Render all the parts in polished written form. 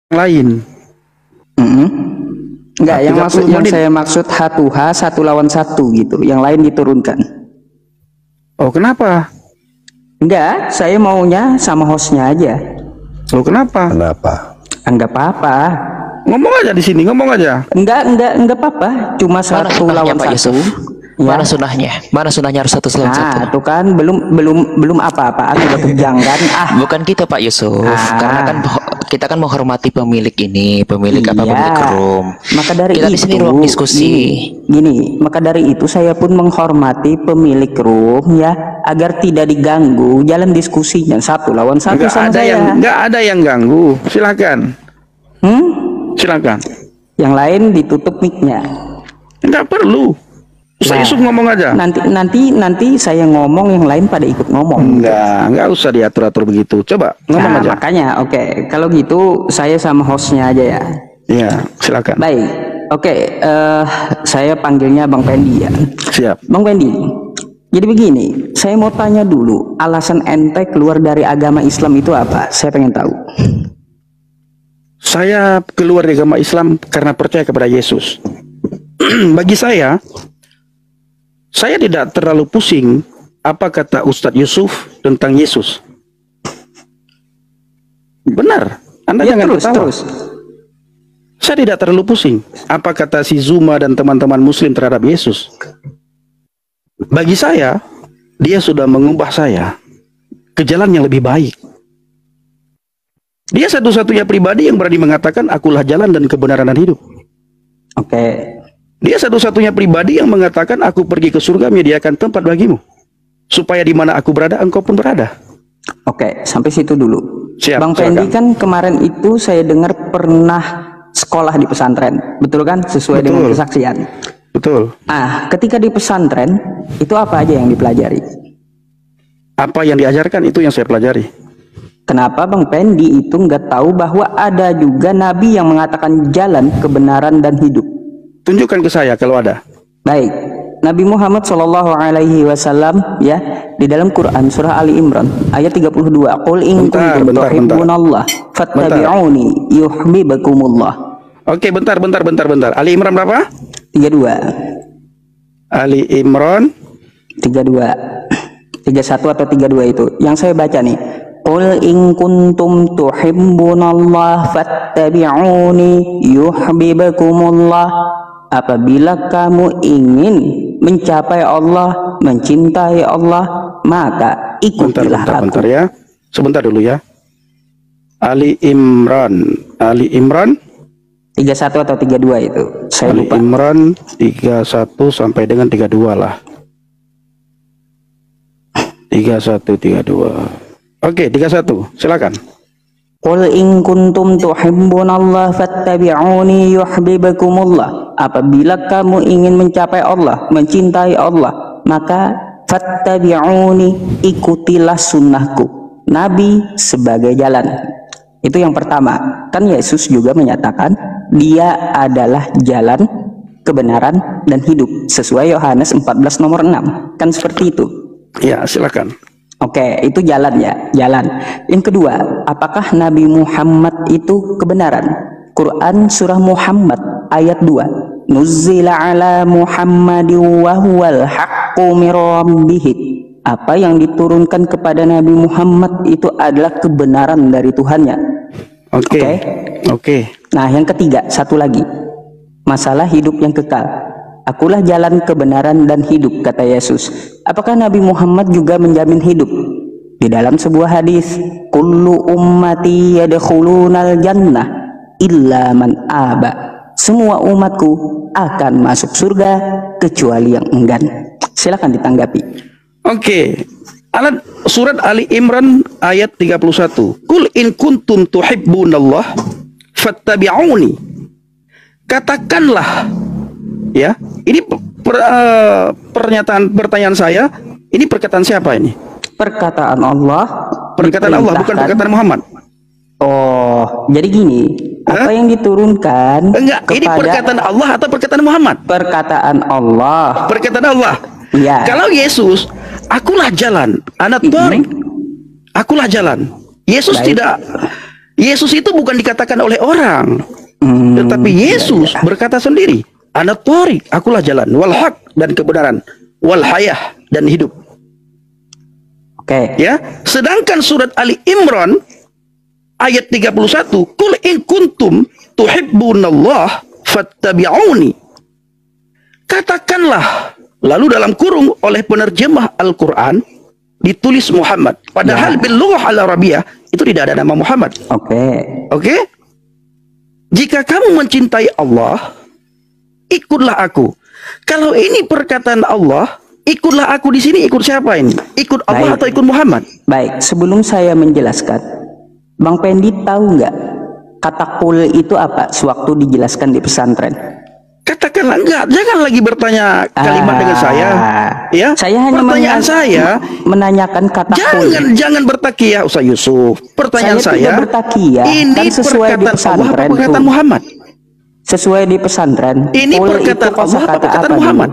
lain. Enggak, yang 30 menit. saya maksud H2H 1 lawan 1 gitu. Yang lain diturunkan. Oh, kenapa? Enggak, saya maunya sama hostnya aja. Oh, kenapa? Enggak apa-apa. Ngomong aja di sini, ngomong aja. Enggak apa-apa. Cuma Mana 1 sunahnya lawan Pak 1. Yusuf? Ya. Mana sunahnya harus 1 lawan 1? Nah, tuh kan belum apa-apaan udah kejang kan? Bukan kita Pak Yusuf, karena kan kita kan menghormati pemilik ini, pemilik Iya. pemilik room. Maka dari kita itu, di sini ruang diskusi. Gini, maka dari itu saya pun menghormati pemilik room ya, agar tidak diganggu jalan diskusinya 1 lawan 1 sama saya. Nggak ada yang ganggu. Silakan. Silakan. Yang lain ditutup mic-nya. Nggak perlu. Ustaz Yusuf ngomong aja. Nanti saya ngomong, yang lain pada ikut ngomong. Nggak usah diatur-atur begitu. Coba ngomong aja. Makanya, oke. Kalau gitu saya sama hostnya aja ya. Iya, silakan. Baik, oke. Saya panggilnya Bang Pendi ya. Siap. Bang Pendi. Jadi begini, saya mau tanya dulu, alasan ente keluar dari agama Islam itu apa? Saya pengen tahu. Saya keluar dari agama Islam karena percaya kepada Yesus. Bagi saya tidak terlalu pusing apa kata Ustadz Yusuf tentang Yesus. Benar, Anda Ya, jangan ketawa. terus. Saya tidak terlalu pusing apa kata si Zuma dan teman-teman Muslim terhadap Yesus. Bagi saya, dia sudah mengubah saya ke jalan yang lebih baik. Dia satu-satunya pribadi yang berani mengatakan akulah jalan dan kebenaran dan hidup. Oke. Dia satu-satunya pribadi yang mengatakan aku pergi ke surga menyediakan tempat bagimu, supaya di mana aku berada engkau pun berada. Oke, sampai situ dulu. Siap, Bang Pendi kan kemarin itu saya dengar pernah sekolah di pesantren, betul kan? Sesuai dengan kesaksian. Betul. Ketika di pesantren itu apa aja yang dipelajari? Apa yang diajarkan itu yang saya pelajari. Kenapa Bang Pendi itu nggak tahu bahwa ada juga Nabi yang mengatakan jalan kebenaran dan hidup? Tunjukkan ke saya kalau ada. Baik, Nabi Muhammad SAW ya, di dalam Quran surah Ali Imran ayat 32, Qul in kuntum tuhibbunallah fattabi'uni yuhibbukumullah. Oke, bentar. Ali Imran berapa? 32. Ali Imran 32. 31 atau 32 itu. Yang saya baca nih. Qul in kuntum tuhibbunallah fattabi'uni yuhibbukumullah. Apabila kamu ingin mencapai Allah, mencintai Allah, maka ikutilah aku. Bentar ya. Sebentar dulu ya. Ali Imran 31 atau 32 itu. Saya Ali lupa. Imran 31 sampai dengan 32 lah. 32. Oke, 31. Silakan. Qul in kuntum tuhibbunallah fattabi'uni yuhibbukumullah. Apabila kamu ingin mencapai Allah, mencintai Allah, maka fattabi'uni, ikutilah sunnahku, Nabi sebagai jalan. Itu yang pertama. Kan Yesus juga menyatakan dia adalah jalan, kebenaran, dan hidup sesuai Yohanes 14 nomor 6. Kan seperti itu. Ya, silakan. Oke, itu jalan ya, jalan. Yang kedua, apakah Nabi Muhammad itu kebenaran? Quran surah Muhammad ayat 2. Nuzzila ala Muhammadin wa huwal haqqu mir rabbih. Apa yang diturunkan kepada Nabi Muhammad itu adalah kebenaran dari Tuhannya. Oke. Nah, yang ketiga, satu lagi. Masalah hidup yang kekal. Akulah jalan kebenaran dan hidup, kata Yesus. Apakah Nabi Muhammad juga menjamin hidup? Di dalam sebuah hadis, kullu ummati yadkhulunal jannah illa man aba. Semua umatku akan masuk surga kecuali yang enggan. Silakan ditanggapi. Oke. Surat Ali Imran ayat 31. Qul in kuntum tuhibbunallah fattabi'uni. Katakanlah, ya, ini pertanyaan saya, ini perkataan siapa ini? Perkataan Allah. Perkataan Allah, bukan perkataan Muhammad. Oh, jadi gini, apa yang diturunkan? Enggak, ini perkataan Allah atau perkataan Muhammad? Perkataan Allah. Perkataan Allah. Ya. Kalau Yesus, akulah jalan, anak Tuhan, akulah jalan. Yesus Yesus itu bukan dikatakan oleh orang, tetapi Yesus berkata sendiri, Ana Thoriq, akulah jalan, wal haq, dan kebenaran, wal hayah, dan hidup. Oke. Ya, sedangkan surat Ali Imran ayat 31, Qul in kuntum tuhibbunallah fattabi'uni. Katakanlah, lalu dalam kurung oleh penerjemah Al-Quran ditulis Muhammad. Padahal bil lughah al-Arabiyah itu tidak ada nama Muhammad. Oke? Jika kamu mencintai Allah, ikutlah aku. Kalau ini perkataan Allah, ikutlah aku di sini, ikut siapa ini? Ikut Allah atau ikut Muhammad? Baik, sebelum saya menjelaskan, Bang Pendi tahu nggak kata qul itu apa sewaktu dijelaskan di pesantren? Katakanlah, enggak, jangan lagi bertanya kalimat dengan saya. Ya, saya hanya pertanyaan saya menanyakan kata qul. Jangan bertakiyah Ustaz Yusuf. Pertanyaan saya, tidak bertakiyah, ini kan sesuai di perkataan Allah pesantren apa perkataan Muhammad? Sesuai di pesantren. Ini perkataan Allah apa perkataan Muhammad?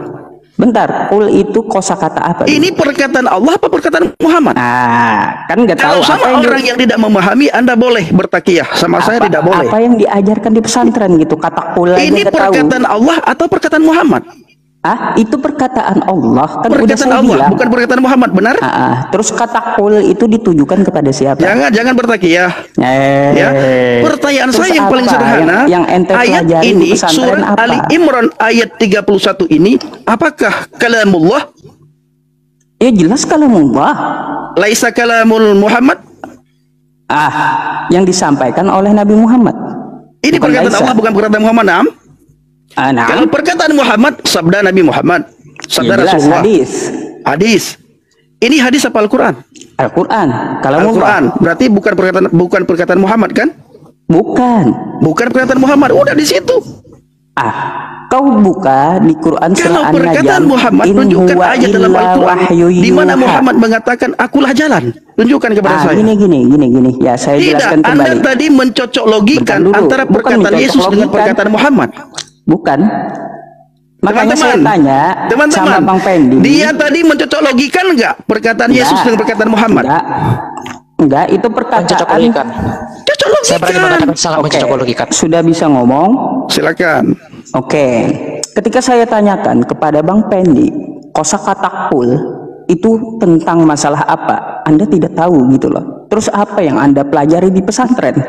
Bentar, qul itu kosakata apa? Ini perkataan Allah apa perkataan Muhammad? Kan nggak tahu. Kalau sama orang yang tidak memahami, Anda boleh bertakiyah. Sama saya tidak boleh. Apa yang diajarkan di pesantren gitu? Kata qul aja ini perkataan Allah atau perkataan Muhammad? Itu perkataan Allah. Kan perkataan udah saya Allah, bilang. bukan perkataan Muhammad, benar? Terus kata qul itu ditujukan kepada siapa? Jangan bertakiyah. Ya. Pertanyaan saya yang paling sederhana, yang ente ayat ini surat apa? Ali Imran ayat 31 ini, apakah kalamullah? Ya jelas kalamullah. Laisa kalamul Muhammad? Yang disampaikan oleh Nabi Muhammad. Ini bukan perkataan Laisa. Allah, bukan perkataan Muhammad, Nam? Kalau perkataan Muhammad, sabda Nabi Muhammad, sabda Rasulullah. Hadis. Ini hadis apa Al-Quran? Al-Quran. Al-Quran. Berarti bukan perkataan Muhammad kan? Bukan perkataan Muhammad. Udah di situ. Kau buka di Quran surah Kalau perkataan Muhammad, tunjukkan ayat dalam Al-Quran di mana Muhammad mengatakan akulah jalan. Tunjukkan kepada saya. Gini. Ya, saya jelaskan kembali. Anda tadi mencocok logikan antara perkataan Yesus dengan perkataan Muhammad. Bukan. Makanya saya tanya sama Bang Pendi. Dia tadi mencocok logikan enggak perkataan Yesus dengan perkataan Muhammad? Enggak, itu perkataan Cocok logikan. Cocok logikan. Saya berani mengatakan sangat mencocok logikan. Sudah bisa ngomong? Silakan. Ketika saya tanyakan kepada Bang Pendi, kosakata qul itu tentang masalah apa? Anda tidak tahu gitu loh. Terus apa yang Anda pelajari di pesantren?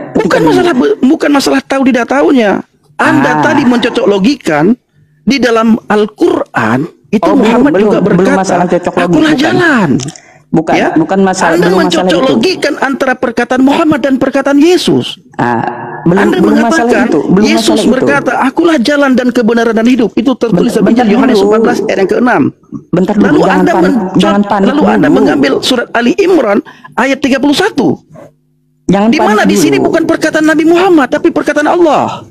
Bukan masalah tahu tidak tahunya. Anda tadi mencocok logikan di dalam Al-Quran itu Muhammad juga berkata, akulah jalan. Bukan masalah. Anda mencocok logikan antara perkataan Muhammad dan perkataan Yesus. Anda mengatakan Yesus berkata, akulah jalan dan kebenaran dan hidup. Itu tertulis di Yohanes 14 ayat yang ke-6. Lalu Anda mengambil surat Ali Imran ayat 31. Di mana di sini bukan perkataan Nabi Muhammad tapi perkataan Allah.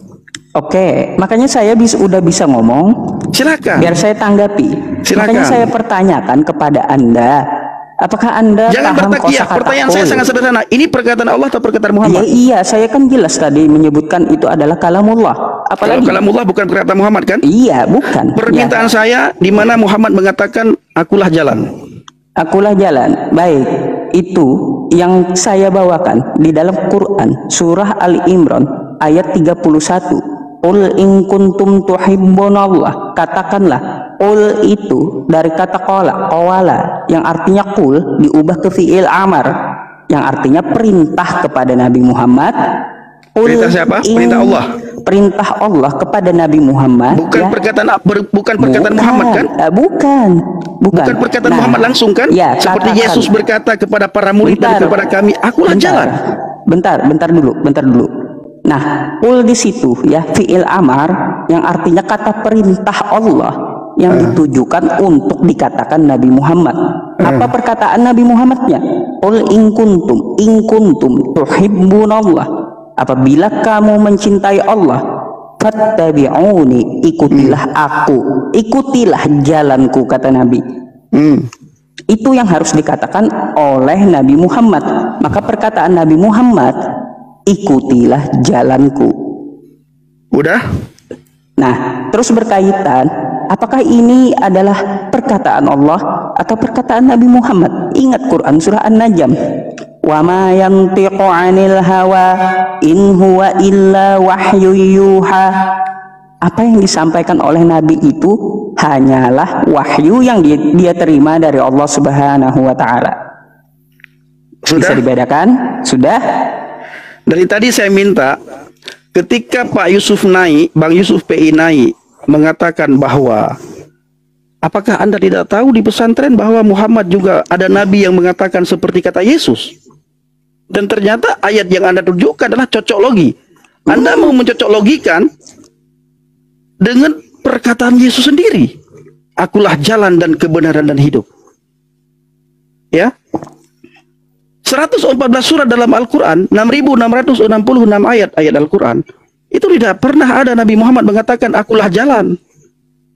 Makanya saya udah bisa ngomong. Silakan. Biar saya tanggapi. Silakan. Makanya saya pertanyakan kepada Anda, apakah Anda paham kosakata qul? Pertanyaan saya sangat sederhana. Ini perkataan Allah atau perkataan Muhammad? Iya, saya kan jelas tadi menyebutkan itu adalah kalamullah. Apalagi kalau kalamullah bukan perkataan Muhammad kan? Iya, bukan. Permintaan saya di mana Muhammad mengatakan akulah jalan. Akulah jalan. Baik, itu yang saya bawakan di dalam Quran surah Ali Imran ayat 31. Qul in kuntum tuhibbunallah. Katakanlah, qul itu dari kata qawala yang artinya qul diubah ke fi'il amar yang artinya perintah kepada Nabi Muhammad. Perintah siapa? Perintah Allah. Perintah Allah kepada Nabi Muhammad. Bukan perkataan Muhammad kan? Bukan perkataan Muhammad langsung kan? Seperti Yesus berkata kepada para murid dan kepada kami, akulah jalan. Bentar dulu. Nah, qul di situ ya fi'il amar yang artinya kata perintah Allah yang ditujukan untuk dikatakan Nabi Muhammad. Apa perkataan Nabi Muhammadnya? Qul in kuntum tuhibbunallah. Apabila kamu mencintai Allah, fattabi'uni, ikutilah aku, ikutilah jalanku, kata Nabi. Itu yang harus dikatakan oleh Nabi Muhammad. Maka perkataan Nabi Muhammad, ikutilah jalanku. Udah? Nah, terus berkaitan, apakah ini adalah perkataan Allah atau perkataan Nabi Muhammad? Ingat Quran surah An-Najm. Wa ma yantiqu 'anil hawa in huwa illa wahyu yuha. Apa yang disampaikan oleh Nabi itu hanyalah wahyu yang dia terima dari Allah Subhanahu wa taala. Bisa dibedakan? Sudah? Dari tadi saya minta ketika Pak Yusuf naik, Bang Yusuf PI naik mengatakan bahwa apakah Anda tidak tahu di pesantren bahwa Muhammad juga ada nabi yang mengatakan seperti kata Yesus? Dan ternyata ayat yang Anda tunjukkan adalah cocok logi. Anda mau mencocok logikan dengan perkataan Yesus sendiri. Akulah jalan dan kebenaran dan hidup. Ya. 114 surat dalam Al-Quran, 6.666 ayat Al-Quran. Itu tidak pernah ada Nabi Muhammad mengatakan akulah jalan.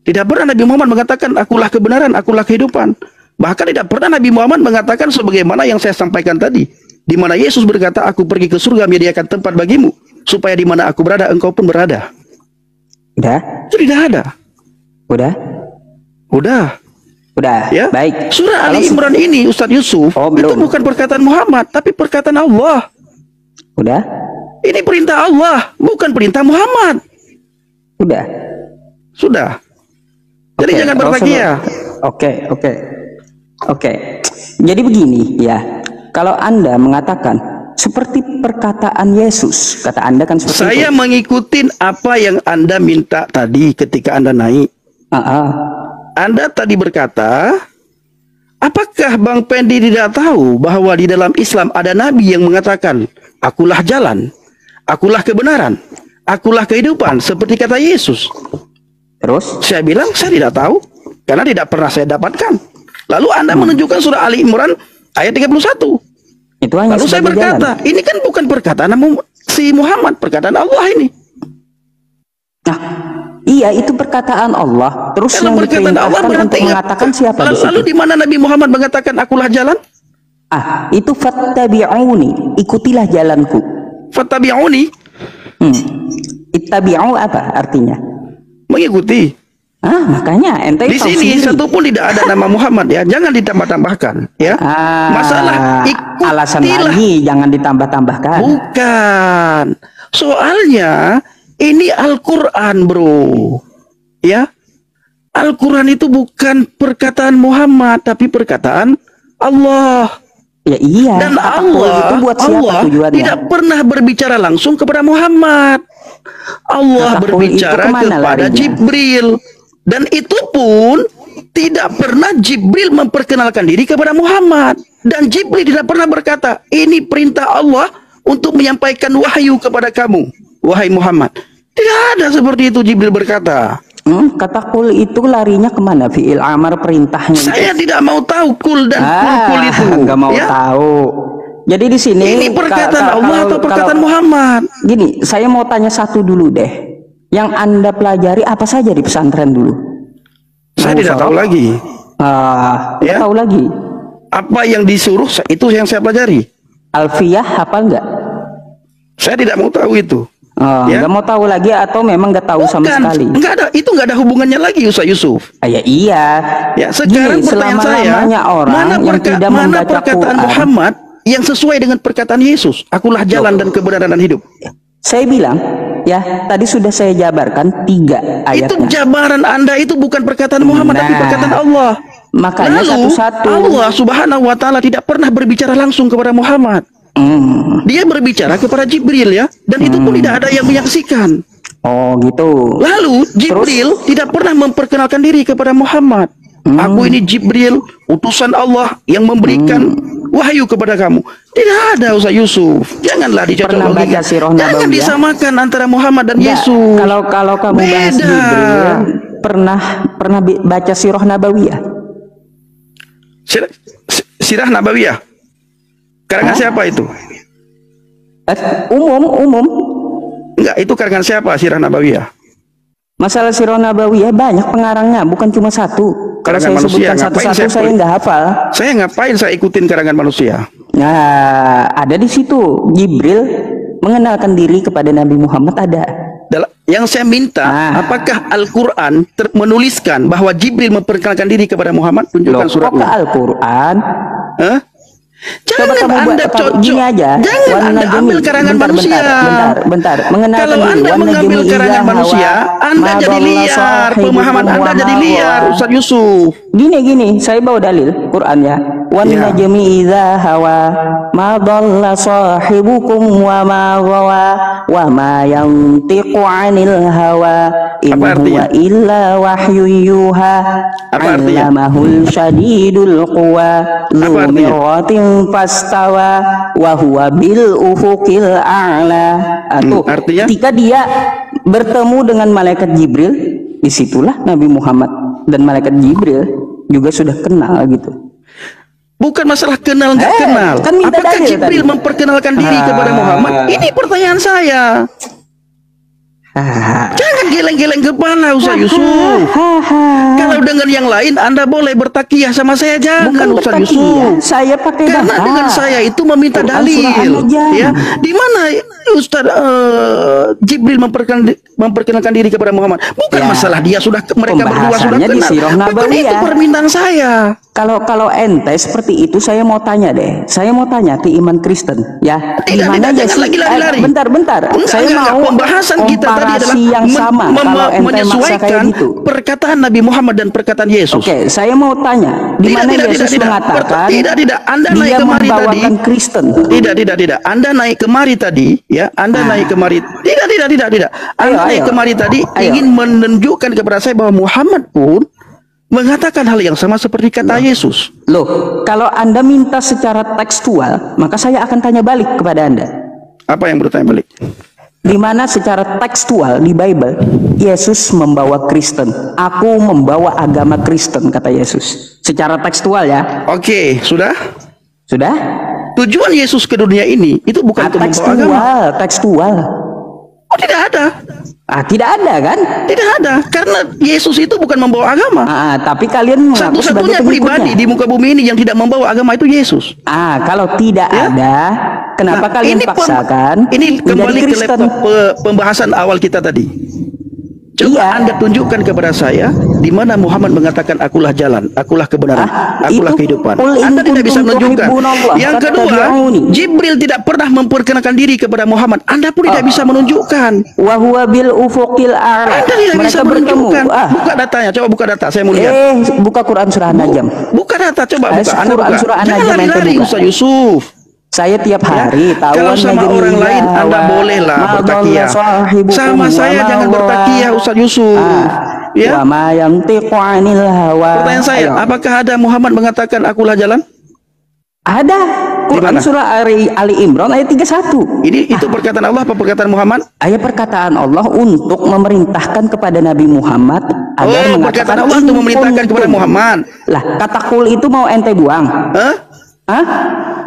Tidak pernah Nabi Muhammad mengatakan akulah kebenaran, akulah kehidupan. Bahkan tidak pernah Nabi Muhammad mengatakan sebagaimana yang saya sampaikan tadi. Di mana Yesus berkata, aku pergi ke surga menyediakan tempat bagimu. Supaya di mana aku berada, engkau pun berada. Udah? Itu tidak ada. Udah? Udah. Udah, Ya? baik. Surah Ali Imran ini, Ustadz Yusuf, itu bukan perkataan Muhammad, tapi perkataan Allah. Udah? Ini perintah Allah, bukan perintah Muhammad. Udah. Sudah. Jadi jangan berbahagia. Oke. Jadi begini ya. Kalau Anda mengatakan seperti perkataan Yesus, kata Anda kan seperti saya itu. mengikuti apa yang Anda minta tadi ketika Anda naik. Anda tadi berkata, apakah Bang Pendi tidak tahu bahwa di dalam Islam ada nabi yang mengatakan, akulah jalan, akulah kebenaran, akulah kehidupan, seperti kata Yesus. Terus? Saya bilang, saya tidak tahu, karena tidak pernah saya dapatkan. Lalu Anda menunjukkan surah Ali Imran ayat 31. Itu hanya lalu saya berkata, jalan. Ini kan bukan perkataan si Muhammad, perkataan Allah ini. Nah, iya itu perkataan Allah. Terus yang diperintahkan untuk mengatakan siapa di situ? Lalu di mana Nabi Muhammad mengatakan akulah jalan? Itu fattabi'uni, ikutilah jalanku. Fattabi'uni? Ittabi'u apa artinya? Mengikuti. Makanya ente di sini satu pun tidak ada nama Muhammad ya, jangan ditambah-tambahkan ya. Masalah ikutilah. Alasan lagi jangan ditambah-tambahkan. Bukan. Soalnya ini Al-Quran bro. Ya. Al-Quran itu bukan perkataan Muhammad, tapi perkataan Allah. Ya iya. Dan Allah itu buat siapa tujuannya? Tidak pernah berbicara langsung kepada Muhammad. Allah berbicara kepada Jibril. Dan itu pun tidak pernah Jibril memperkenalkan diri kepada Muhammad. Dan Jibril tidak pernah berkata, ini perintah Allah untuk menyampaikan wahyu kepada kamu, wahai Muhammad. Tidak ada seperti itu Jibril berkata. Kata kul itu larinya kemana? Fi'il amar perintahnya. Saya tidak mau tahu kul dan kul itu. Gak mau tahu. Jadi di sini ini perkataan Allah atau perkataan Muhammad? Gini, saya mau tanya satu dulu deh. Yang Anda pelajari apa saja di pesantren dulu? Saya tidak tahu lagi. Ya? Tahu lagi. Apa yang disuruh itu yang saya pelajari. Alfiyah apa enggak? Saya tidak mau tahu itu. Enggak mau tahu lagi atau memang enggak tahu sama sekali? Enggak ada, itu enggak ada hubungannya lagi Ustaz Yusuf. Iya. Ya, sekarang pertanyaan saya, mana perkataan Muhammad yang sesuai dengan perkataan Yesus? Akulah jalan dan kebenaran dan hidup. Saya bilang, ya tadi sudah saya jabarkan 3 ayatnya. Itu jabaran Anda itu bukan perkataan Muhammad tapi perkataan Allah. Makanya satu-satu Allah Subhanahu wa taala tidak pernah berbicara langsung kepada Muhammad. Dia berbicara kepada Jibril ya, dan itu pun tidak ada yang menyaksikan. Oh gitu. Lalu Jibril tidak pernah memperkenalkan diri kepada Muhammad. Aku ini Jibril, utusan Allah yang memberikan wahyu kepada kamu. Tidak ada Ustaz Yusuf. Janganlah dicocok-cocokan. Jangan disamakan antara Muhammad dan Yesus. Kalau kamu bahas Jibril, pernah baca Sirah Nabawiyah? Sirah Nabawiyah. Karangan siapa itu? Umum. Enggak, itu karangan siapa Sirah Nabawiyah? Masalah Sirah Nabawiyah banyak pengarangnya, bukan cuma satu. Kalau saya sebutkan satu-satu saya nggak hafal. Saya ngapain saya ikutin karangan manusia? Nah, ada di situ Jibril mengenalkan diri kepada Nabi Muhammad ada. Yang saya minta, apakah Al-Quran menuliskan bahwa Jibril memperkenalkan diri kepada Muhammad? Tunjukkan suratnya. Al-Quran? Jangan Coba kamu Anda cocok. gini aja. Jangan Anda ambil karangan manusia. Bentar. Mengenalkan Kalau diri. Anda mengambil karangan manusia, Anda jadi liar. Pemahaman Anda jadi liar, Ustaz Yusuf. Gini, saya bawa dalil Quran ya. Wan najmi idza hawa ma dhalla sahibukum wa ma ghawa wa ma yantiqu 'anil hawa in huwa illa wahyun yuha 'allamahul syadidul quwa dzu mirratin fastawa wa huwa bil ufuqil a'la. Artinya ketika dia bertemu dengan malaikat Jibril, disitulah Nabi Muhammad dan malaikat Jibril juga sudah kenal gitu. Bukan masalah kenal nggak kenal. Kan apakah Jibril memperkenalkan diri kepada Muhammad? Ini pertanyaan saya. Jangan geleng-geleng kepala, Ustaz Yusuf. Kalau dengan yang lain Anda boleh bertakiyah sama saya, jangan Ustaz Yusuf. Saya pakai karena dengan saya itu meminta dalil. Ya, di mana Ustaz Jibril memperkenalkan diri kepada Muhammad? Bukan masalah dia sudah mereka berdua sudah kenal. Bukan itu permintaan saya. Kalau ente seperti itu, saya mau tanya deh. Saya mau tanya ke iman Kristen, ya. Tidak, jangan lagi lari-lari. Bentar. Saya mau pembahasan kita tadi adalah yang sama. Kalau ente menyesuaikan perkataan Nabi Muhammad dan perkataan Yesus. Oke, saya mau tanya, di mana Yesus mengatakan tidak. Anda dia naik kemari tadi. Kristen. Tidak. Anda naik kemari tadi, ya. Anda naik kemari. Tidak. Anda naik kemari tadi ingin menunjukkan kepada saya bahwa Muhammad pun mengatakan hal yang sama seperti kata Yesus. Loh, kalau Anda minta secara tekstual, maka saya akan tanya balik kepada Anda. Apa yang bertanya balik? Di mana secara tekstual di Bible, Yesus membawa Kristen. Aku membawa agama Kristen, kata Yesus. Secara tekstual ya. Oke, sudah? Sudah? Tujuan Yesus ke dunia ini itu bukan untuk membawa agama. Tekstual. Oh, tidak ada. Tidak ada kan? Tidak ada, karena Yesus itu bukan membawa agama. Tapi kalian satu-satunya pribadi di muka bumi ini yang tidak membawa agama itu Yesus. Kalau tidak ada, kenapa kalian paksakan? Ini kembali ke laptop pembahasan awal kita tadi. Coba Anda tunjukkan kepada saya di mana Muhammad mengatakan akulah jalan, akulah kebenaran, akulah kehidupan. Anda tidak bisa menunjukkan. Yang kedua, Jibril tidak pernah memperkenalkan diri kepada Muhammad. Anda pun tidak bisa menunjukkan. Wa huwa bil ufuqil a'la. Anda tidak bisa menunjukkan. Buka datanya, coba buka data. Saya mau lihat. Buka Quran surah An-Najm. Buka data, coba buka. Anda buka. Jangan lari-lari, Ustaz Yusuf. Saya tiap hari tahu. Kalau sama orang lain Anda bolehlah bertakiyah. Sama saya jangan bertakiyah, Ustaz Yusuf. Ya. Pertanyaan saya, apakah ada Muhammad mengatakan akulah jalan? Ada. Quran surah Ali Imran ayat 31. Itu perkataan Allah apa perkataan Muhammad? Ayat perkataan Allah untuk memerintahkan kepada Nabi Muhammad agar mengatakan perkataan Allah untuk memerintahkan kepada Muhammad. Lah, kata kul itu mau ente buang.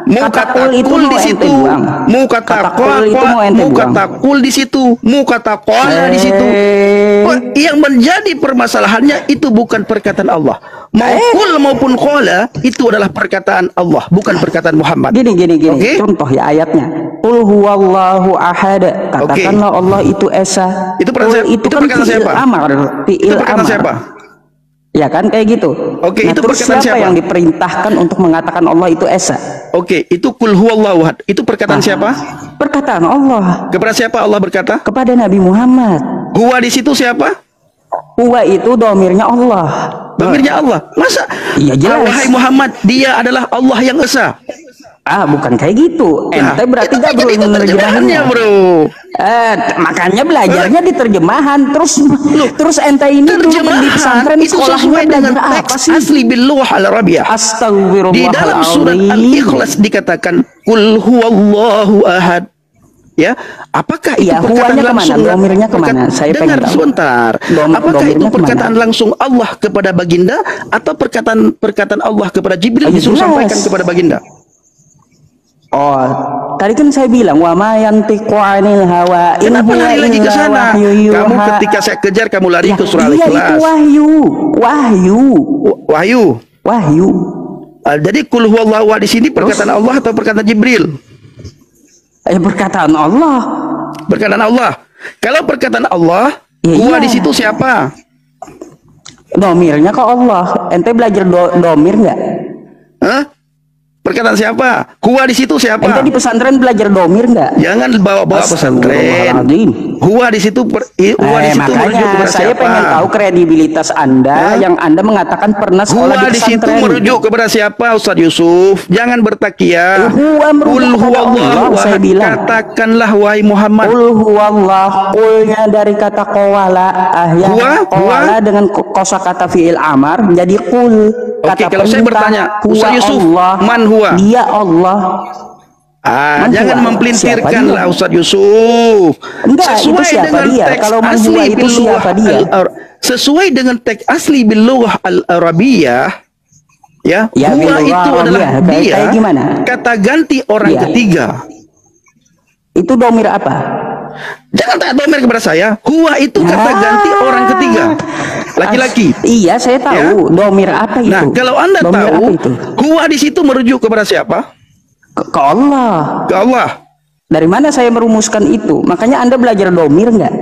Kata kul itu di situ, kata kul di situ, kata kola di situ. Yang menjadi permasalahannya itu bukan perkataan Allah. Mau kul maupun kola itu adalah perkataan Allah, bukan perkataan Muhammad. Gini. Contoh ya ayatnya. Qul huwallahu ahad. Katakanlah Allah itu esa. Itu perkataan siapa? Itu perkataan siapa? Ya kan kayak gitu. Itu perkataan siapa yang diperintahkan untuk mengatakan Allah itu esa? Itu qul huwallahu ahad. Itu perkataan siapa? Perkataan Allah. Kepada siapa Allah berkata? Kepada Nabi Muhammad. Huwa di situ siapa? Huwa itu domirnya Allah. Domirnya Allah. Masa? Iya jelas. Wahai Muhammad, dia adalah Allah yang esa. Bukan kayak gitu. Ente berarti gak bro menerjemahkannya, bro. Makanya belajarnya di terjemahan. Terus ente ini terjemahan di pesantren itu sesuai dengan teks asli bil lughah al-arabiyah. Astagfirullah. Di dalam surat Al-Ikhlas dikatakan qul huwallahu ahad. Ya, apakah itu perkataan langsung? Domirnya kemana? Saya dengar sebentar. Apakah itu perkataan langsung Allah kepada baginda atau perkataan Allah kepada Jibril disuruh sampaikan kepada baginda? Tadi kan saya bilang wa ma yantiqu 'anil hawa. Kenapa lari lagi ke sana? Kamu ketika saya kejar kamu lari ke surah Al-Ikhlas. Wahyu. Jadi qul huwallahu di sini perkataan Allah atau perkataan Jibril? Perkataan Allah. Perkataan Allah. Kalau perkataan Allah, huwa di situ siapa? Domirnya ke Allah. Ente belajar domir nggak? Perkataan siapa? Huwa di situ siapa? Ente di pesantren belajar domir nggak? Jangan bawa-bawa pesantren. Astagfirullahaladzim. Huwa di situ huwa di situ merujuk kepada saya siapa? pengen tahu kredibilitas Anda yang Anda mengatakan pernah sekolah Huwa di di situ pesantren. merujuk kepada siapa, Ustaz Yusuf? Jangan bertakiyah. Huwa merujuk kepada Allah, saya bilang. Katakanlah wahai Muhammad. Qul huwallah, qulnya dari kata qawala, qawala dengan kosakata fi'il amar menjadi qul. Oke, kalau saya bertanya, Ustaz Yusuf, man huwa? Dia Allah. Jangan mempelintirkanlah Ustaz Yusuf. Enggak, itu siapa dia? Kalau man huwa itu siapa dia? Sesuai dengan teks asli bil lughah al-arabiyah, ya, huwa itu adalah dia. Kayak gimana? Kata ganti orang ketiga. Itu domir apa? Jangan tak domir kepada saya. Huwa itu kata ganti orang ketiga. Laki-laki. Iya, saya tahu. Ya? Domir apa itu? Nah, kalau Anda domir tahu, huwa di situ merujuk kepada siapa? Ke Allah. Ke Allah. Dari mana saya merumuskan itu? Makanya Anda belajar domir nggak?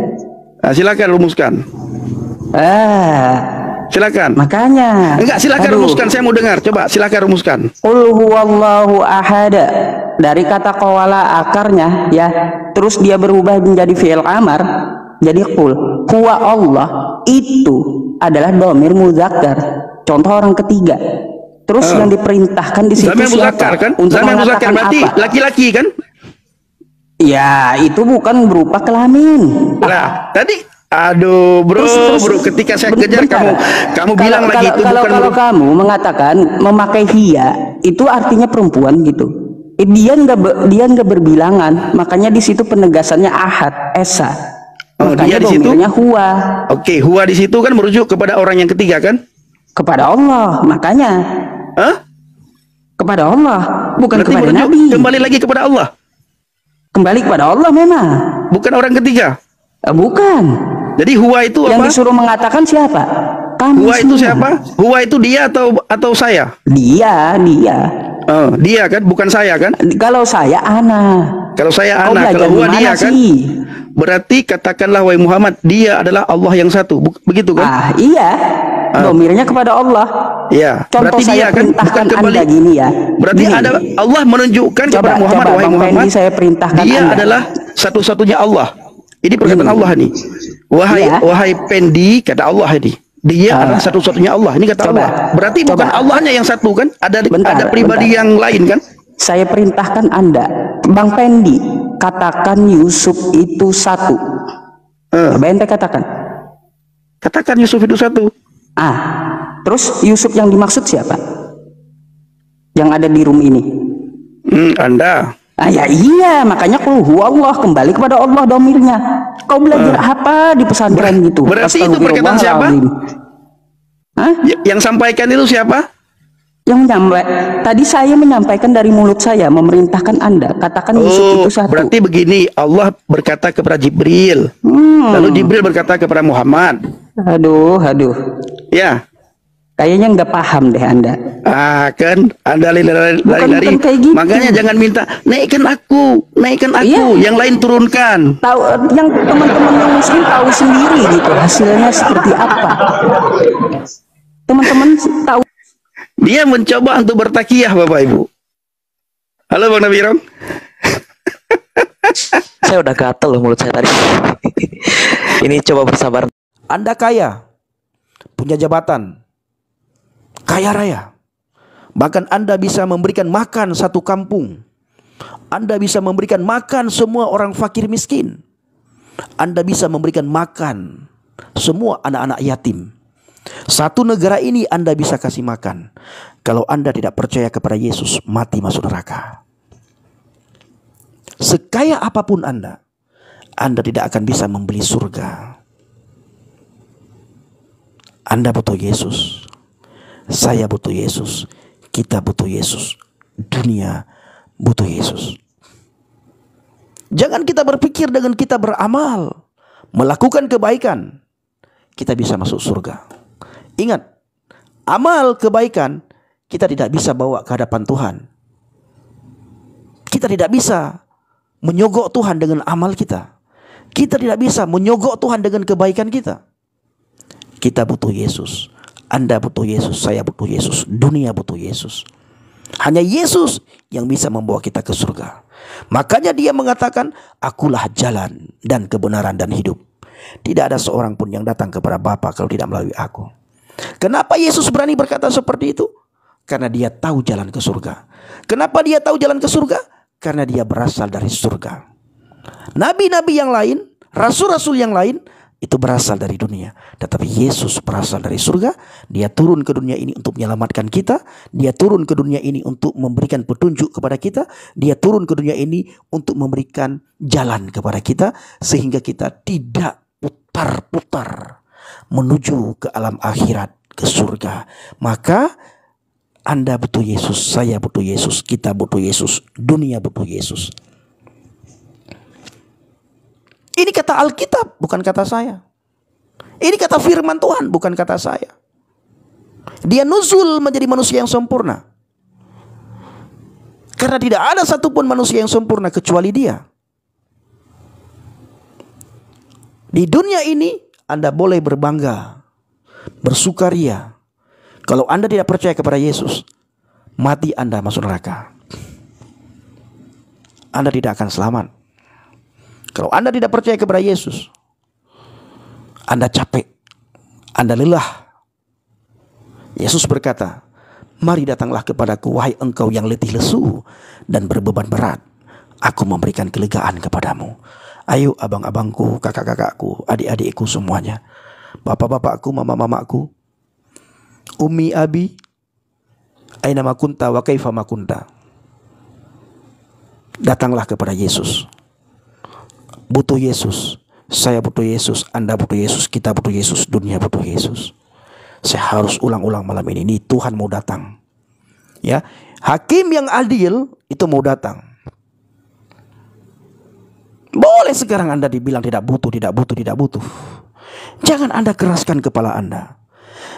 Nah, silakan rumuskan. Silakan. Makanya. Enggak, silakan rumuskan. Saya mau dengar. Coba silakan rumuskan. Qul huwallahu ahad. Dari kata qawala akarnya, ya. Terus dia berubah menjadi fi'il amar. Jadi qul huwa Allah itu adalah domir muzakkar, contoh orang ketiga. Terus yang diperintahkan di situ siapa? Kan? Untuk mengatakan berarti laki-laki kan? Ya, itu bukan berupa kelamin. Nah, tadi aduh bro, ketika saya kejar kamu bilang lagi itu bukan. Kalau kamu mengatakan memakai hiya itu artinya perempuan gitu. Dia nggak berbilangan, makanya di situ penegasannya ahad, esa. Dia di situ huwa. Oke, huwa di situ kan merujuk kepada orang yang ketiga kan? Kepada Allah, makanya. Kepada Allah, bukan berarti kepada Nabi. Kembali lagi kepada Allah. Kembali kepada Allah memang. Bukan orang ketiga. Bukan. Jadi huwa itu yang apa? Yang disuruh mengatakan siapa? Kamu huwa itu siapa? Huwa itu dia atau saya? Dia. Dia kan, bukan saya kan? Kalau saya ana. Kalau saya ana, kalau huwa dia kan? Berarti katakanlah wahai Muhammad, dia adalah Allah yang satu. Begitu kan? Iya. Domirnya kepada Allah. Iya. Contoh berarti saya dia kan bukan kembali Anda gini ya. Berarti ada Allah menunjukkan kepada Muhammad, wahai Muhammad, saya perintahkan dia Anda adalah satu-satunya Allah. Ini perkataan Allah nih. Wahai Pendi, kata Allah ini. Dia adalah satu-satunya Allah. Ini kata Allah. Berarti bukan Allahnya yang satu kan? Ada pribadi yang lain kan? Saya perintahkan Anda, Bang Pendi, katakan Yusuf itu satu. Coba ente katakan. Katakan Yusuf itu satu. Terus Yusuf yang dimaksud siapa? Yang ada di room ini? Anda. Ya iya, makanya qul huwallah, kembali kepada Allah domirnya. Kau belajar apa di pesantren gitu? Berarti itu perkataan siapa? Yang sampaikan itu siapa? Tadi saya menyampaikan dari mulut saya, memerintahkan Anda katakan Yusuf itu satu. Berarti begini, Allah berkata kepada Jibril, lalu Jibril berkata kepada Muhammad. Aduh. Ya. Kayaknya nggak paham deh Anda. Kan Anda lari. Gitu. Makanya jangan minta naikkan aku, yang lain turunkan. Tahu, yang teman-teman yang muslim tahu sendiri gitu hasilnya seperti apa. Teman-teman tahu. Dia mencoba untuk bertakiyah, Bapak Ibu. Halo Bang Nabirong. Saya udah gatel loh mulut saya tadi. Ini coba bersabar. Anda kaya, punya jabatan, kaya raya. Bahkan Anda bisa memberikan makan satu kampung. Anda bisa memberikan makan semua orang fakir miskin. Anda bisa memberikan makan semua anak-anak yatim. Satu negara ini Anda bisa kasih makan. Kalau Anda tidak percaya kepada Yesus, mati masuk neraka. Sekaya apapun Anda tidak akan bisa membeli surga. Anda butuh Yesus. Saya butuh Yesus. Kita butuh Yesus. Dunia butuh Yesus. Jangan kita berpikir dengan kita beramal, melakukan kebaikan, kita bisa masuk surga. Ingat, amal kebaikan kita tidak bisa bawa ke hadapan Tuhan. Kita tidak bisa menyogok Tuhan dengan amal kita. Kita tidak bisa menyogok Tuhan dengan kebaikan kita. Kita butuh Yesus. Anda butuh Yesus, saya butuh Yesus, dunia butuh Yesus. Hanya Yesus yang bisa membawa kita ke surga. Makanya dia mengatakan, akulah jalan dan kebenaran dan hidup. Tidak ada seorang pun yang datang kepada Bapa kalau tidak melalui aku. Kenapa Yesus berani berkata seperti itu? Karena dia tahu jalan ke surga. Kenapa dia tahu jalan ke surga? Karena dia berasal dari surga. Nabi-nabi yang lain, rasul-rasul yang lain, itu berasal dari dunia. Tetapi Yesus berasal dari surga. Dia turun ke dunia ini untuk menyelamatkan kita. Dia turun ke dunia ini untuk memberikan petunjuk kepada kita. Dia turun ke dunia ini untuk memberikan jalan kepada kita, sehingga kita tidak putar-putar menuju ke alam akhirat, ke surga. Maka Anda butuh Yesus, saya butuh Yesus, kita butuh Yesus, dunia butuh Yesus. Ini kata Alkitab, bukan kata saya. Ini kata firman Tuhan, bukan kata saya. Dia nuzul menjadi manusia yang sempurna. Karena tidak ada satupun manusia yang sempurna kecuali dia. Di dunia ini Anda boleh berbangga, bersukaria. Kalau Anda tidak percaya kepada Yesus, mati Anda masuk neraka. Anda tidak akan selamat. Kalau Anda tidak percaya kepada Yesus, Anda capek, Anda lelah. Yesus berkata, mari datanglah kepadaku, wahai engkau yang letih lesu dan berbeban berat. Aku memberikan kelegaan kepadamu. Ayo abang-abangku, kakak-kakakku, adik-adikku semuanya, bapak-bapakku, mama-mamaku, ummi abi, aina ma kunta wa kaifa ma kunta. Datanglah kepada Yesus. Butuh Yesus, saya butuh Yesus, Anda butuh Yesus, kita butuh Yesus, dunia butuh Yesus. Saya harus ulang-ulang malam ini Tuhan mau datang. Ya, hakim yang adil itu mau datang. Boleh sekarang Anda dibilang tidak butuh, tidak butuh, tidak butuh. Jangan Anda keraskan kepala Anda.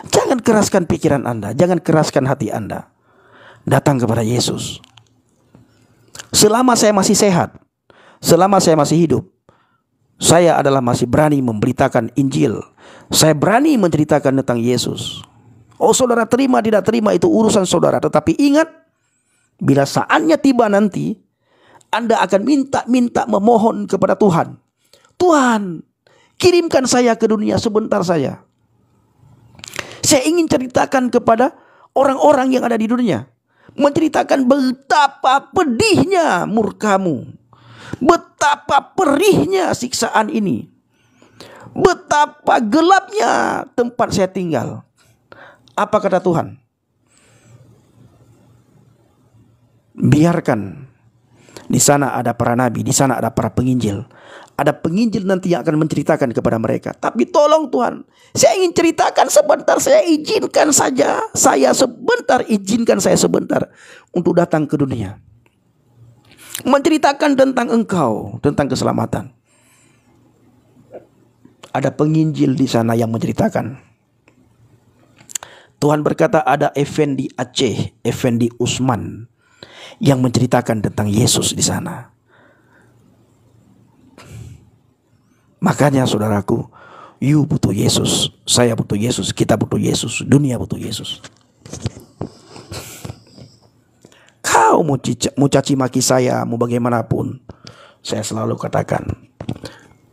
Jangan keraskan pikiran Anda, jangan keraskan hati Anda. Datang kepada Yesus. Selama saya masih sehat, selama saya masih hidup, saya adalah masih berani memberitakan Injil. Saya berani menceritakan tentang Yesus. Oh, saudara terima tidak terima itu urusan saudara. Tetapi ingat, bila saatnya tiba nanti, Anda akan minta memohon kepada Tuhan. Tuhan, kirimkan saya ke dunia sebentar saja. Saya ingin ceritakan kepada orang-orang yang ada di dunia. Menceritakan betapa pedihnya murkamu. Betapa perihnya siksaan ini. Betapa gelapnya tempat saya tinggal. Apa kata Tuhan? Biarkan di sana ada para nabi, di sana ada para penginjil. Ada penginjil nanti yang akan menceritakan kepada mereka. Tapi tolong Tuhan, saya ingin ceritakan sebentar, saya izinkan saja. Izinkan saya sebentar untuk datang ke dunia. Menceritakan tentang engkau, tentang keselamatan. Ada penginjil di sana yang menceritakan. Tuhan berkata ada Effendi Aceh, Effendi Usman yang menceritakan tentang Yesus di sana. Makanya saudaraku, you butuh Yesus, saya butuh Yesus, kita butuh Yesus, dunia butuh Yesus. Kau mau caci maki saya, mau bagaimanapun, saya selalu katakan,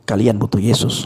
kalian butuh Yesus.